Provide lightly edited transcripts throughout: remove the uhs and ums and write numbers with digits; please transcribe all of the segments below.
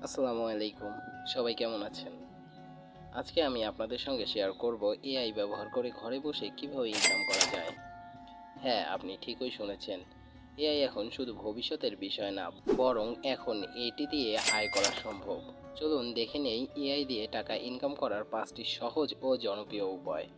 আসসালামু আলাইকুম। সবাই কেমন আছেন? আজকে আমি আপনাদের সঙ্গে শেয়ার করব এআই ব্যবহার করে ঘরে বসে কিভাবে ইনকাম করা যায়। হ্যাঁ, আপনি ঠিকই শুনেছেন। এআই এখন শুধু ভবিষ্যতের বিষয় না, বরং এখন এটি দিয়ে আয় করা সম্ভব। চলুন দেখে নেই এআই দিয়ে টাকা ইনকাম করার 5টি সহজ ও জনপ্রিয় উপায়।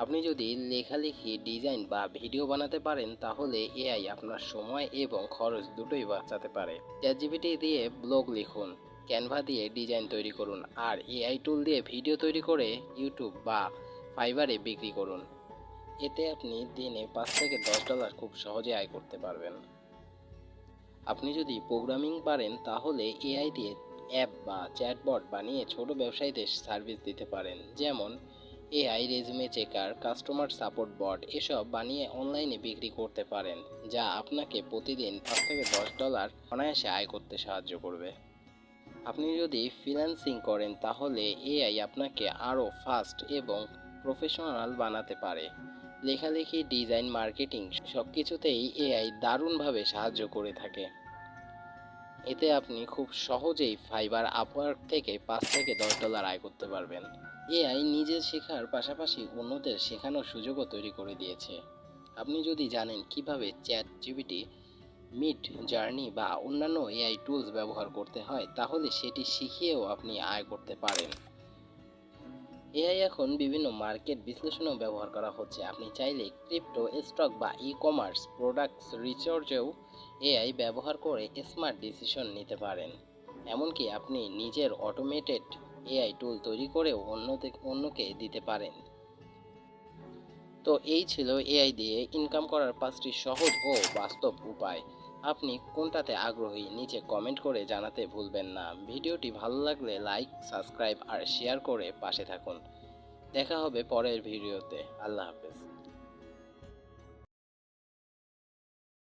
আপনি যদি লেখালেখি, ডিজাইন বা ভিডিও বানাতে পারেন তাহলে এআই আপনার সময় এবং খরচ দুটোই বাঁচাতে পারে। চ্যাটজিপিটি দিয়ে ব্লগ লিখুন, ক্যানভা দিয়ে ডিজাইন তৈরি করুন আর এআই টুল দিয়ে ভিডিও তৈরি করে ইউটিউব বা ফাইবারে বিক্রি করুন। এতে আপনি দিনে $5 থেকে $10 খুব সহজে আয় করতে পারবেন। আপনি যদি প্রোগ্রামিং পারেন তাহলে এআই দিয়ে অ্যাপ বা চ্যাটবট বানিয়ে ছোট ব্যবসায়ীদের সার্ভিস দিতে পারেন, যেমন AI resume checker, customer support bot এসব বানিয়ে অনলাইনে বিক্রি করতে পারেন, যা আপনাকে প্রতিদিন $5 থেকে $10 অনায়াসে আয় করতে সাহায্য করবে। আপনি যদি ফ্রিল্যান্সিং করেন তাহলে এআই আপনাকে আরও ফাস্ট এবং প্রফেশনাল বানাতে পারে। লেখালেখি, ডিজাইন, মার্কেটিং সব কিছুতেই এআই দারুণভাবে সাহায্য করে থাকে। এতে আপনি খুব সহজেই ফাইবার, আপওয়ার্ক থেকে $5 থেকে $10 আয় করতে পারবেন। এআই নিজে শেখার পাশাপাশি অন্যদের শেখানোর সুযোগও তৈরি করে দিয়েছে। আপনি যদি জানেন কিভাবে চ্যাট জিপিটি, মিড জার্নি বা অন্যান্য এআই টুলস ব্যবহার করতে হয় তাহলে সেটি শিখিয়েও আপনি আয় করতে পারেন। এআই এখন বিভিন্ন মার্কেট বিশ্লেষণেও ব্যবহার করা হচ্ছে। আপনি চাইলে ক্রিপ্টো, স্টক বা ই কমার্স প্রোডাক্টস রিসার্চেও এআই ব্যবহার করে স্মার্ট ডিসিশন নিতে পারেন। এমনকি আপনি নিজের অটোমেটেড এআই টুল তৈরি করেও অন্যকে দিতে পারেন। তো এই ছিল এআই দিয়ে ইনকাম করার 5টি সহজ ও বাস্তব উপায়। আপনি কোনটাতে আগ্রহী নিচে কমেন্ট করে জানাতে ভুলবেন না। ভিডিওটি ভালো লাগলে লাইক, সাবস্ক্রাইব আর শেয়ার করে পাশে থাকুন। দেখা হবে পরের ভিডিওতে। আল্লাহ হাফেজ।